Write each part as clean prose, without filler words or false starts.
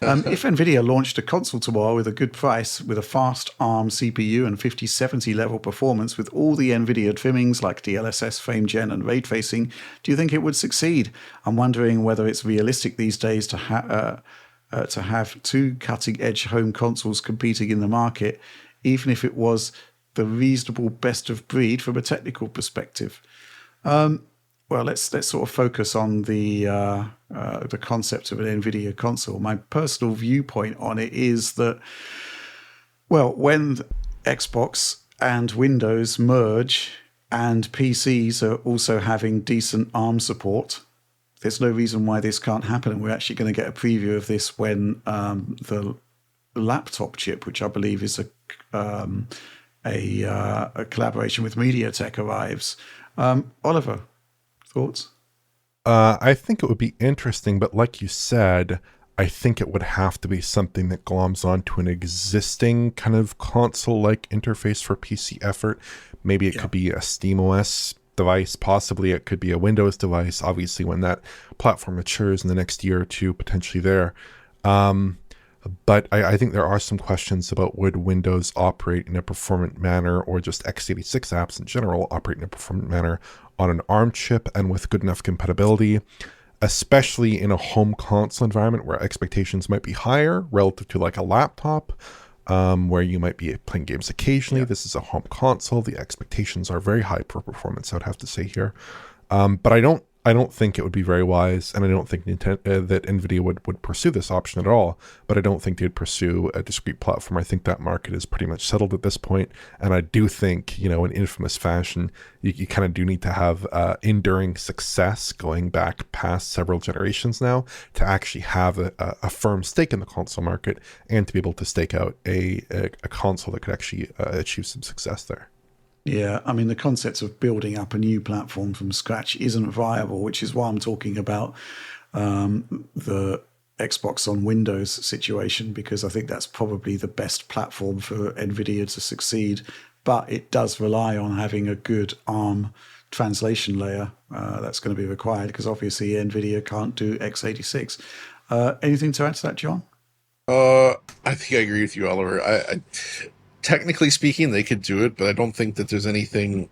If Nvidia launched a console tomorrow with a good price, with a fast ARM CPU and 5070 level performance, with all the Nvidia trimmings like DLSS, frame gen, and ray tracing, do you think it would succeed? I'm wondering whether it's realistic these days to have two cutting-edge home consoles competing in the market, even if it was the reasonable best of breed from a technical perspective. Well, let's sort of focus on the concept of an Nvidia console. My personal viewpoint on it is that, well, when Xbox and Windows merge and PCs are also having decent ARM support, there's no reason why this can't happen. And we're actually going to get a preview of this when the laptop chip, which I believe is a collaboration with MediaTek, arrives. Oliver, thoughts? I think it would be interesting, but like you said, I think it would have to be something that gloms onto an existing kind of console-like interface for PC effort. Maybe it could be a SteamOS device, possibly it could be a Windows device, obviously when that platform matures in the next year or two, potentially there. But I think there are some questions about would Windows operate in a performant manner, or just x86 apps in general operate in a performant manner on an ARM chip and with good enough compatibility, especially in a home console environment where expectations might be higher relative to like a laptop, where you might be playing games occasionally. Yeah. This is a home console. The expectations are very high for performance, I would have to say here. But I don't think it would be very wise, and I don't think that Nvidia would pursue this option at all, but I don't think they'd pursue a discrete platform. I think that market is pretty much settled at this point, and I do think, in infamous fashion, you kind of do need to have enduring success going back past several generations now to actually have a firm stake in the console market and to be able to stake out a console that could actually achieve some success there. Yeah, I mean, the concept of building up a new platform from scratch isn't viable, which is why I'm talking about the Xbox on Windows situation, because I think that's probably the best platform for Nvidia to succeed. But it does rely on having a good ARM translation layer that's going to be required, because obviously Nvidia can't do x86. Anything to add to that, John? I think I agree with you, Oliver. Technically speaking, they could do it, but I don't think that there's anything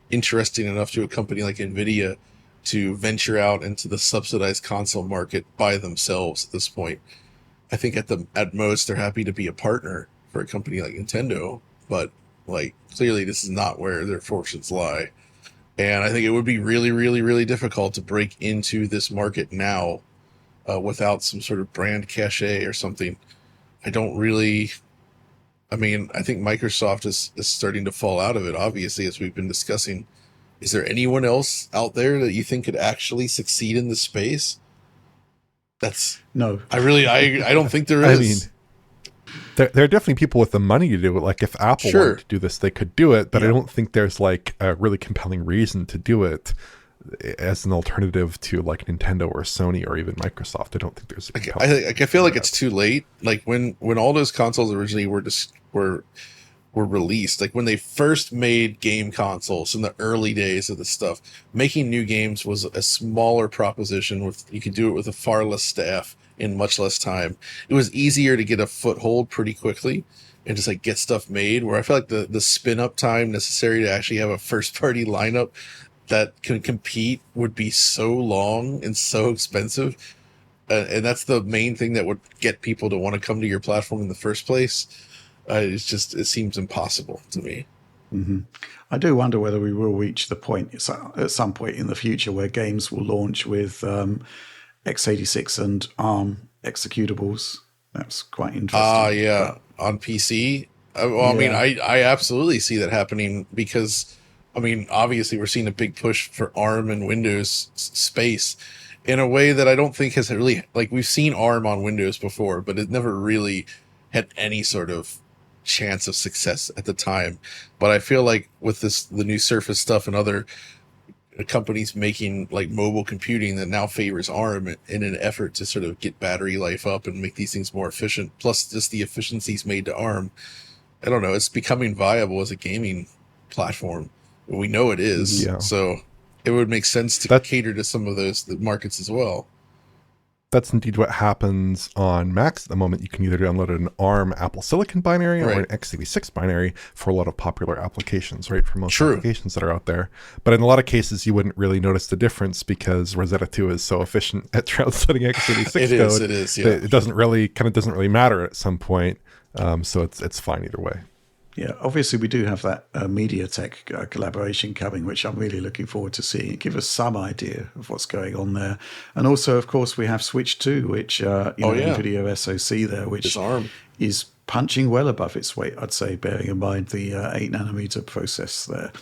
interesting enough to a company like Nvidia to venture out into the subsidized console market by themselves at this point. I think at most they're happy to be a partner for a company like Nintendo, but like clearly this is not where their fortunes lie. And I think it would be really, really, really difficult to break into this market now without some sort of brand cachet or something. I think Microsoft is starting to fall out of it, obviously, as we've been discussing. Is there anyone else out there that you think could actually succeed in this space? No. I don't think there is. I mean, there are definitely people with the money to do it. Like if Apple wanted to do this, they could do it, but I don't think there's like a really compelling reason to do it as an alternative to like Nintendo or Sony or even Microsoft. I don't think there's I feel like it's too late. Like when all those consoles originally were released, like when they first made game consoles in the early days of the stuff, making new games was a smaller proposition. You could do it with a far less staff in much less time. It was easier to get a foothold pretty quickly and just like get stuff made, where I feel like the spin up time necessary to actually have a first party lineup that can compete would be so long and so expensive. And that's the main thing that would get people to want to come to your platform in the first place. It seems impossible to me. Mm-hmm. I do wonder whether we will reach the point at some point in the future where games will launch with x86 and ARM executables. That's quite interesting. Yeah. On PC? I mean, I absolutely see that happening because... I mean, obviously, we're seeing a big push for ARM and Windows space in a way that I don't think has really... Like, we've seen ARM on Windows before, but it never really had any sort of chance of success at the time. But I feel like with the new Surface stuff and other companies making, like, mobile computing that now favors ARM in an effort to sort of get battery life up and make these things more efficient, plus just the efficiencies made to ARM, I don't know, it's becoming viable as a gaming platform. We know it is, so it would make sense to cater to some of the markets as well. That's indeed what happens on Macs at the moment. You can either download an ARM Apple Silicon binary or Right. an x86 binary for a lot of popular applications, right? For most True. applications that are out there. But in a lot of cases, you wouldn't really notice the difference because Rosetta 2 is so efficient at translating x86 It code. is, yeah. that it doesn't really matter at some point. So it's fine either way. Yeah, obviously we do have that MediaTek collaboration coming, which I'm really looking forward to seeing. It gives us some idea of what's going on there. And also, of course, we have Switch 2, which, NVIDIA SoC there, which It's ARM. is punching well above its weight, I'd say, bearing in mind the 8 nanometer process there.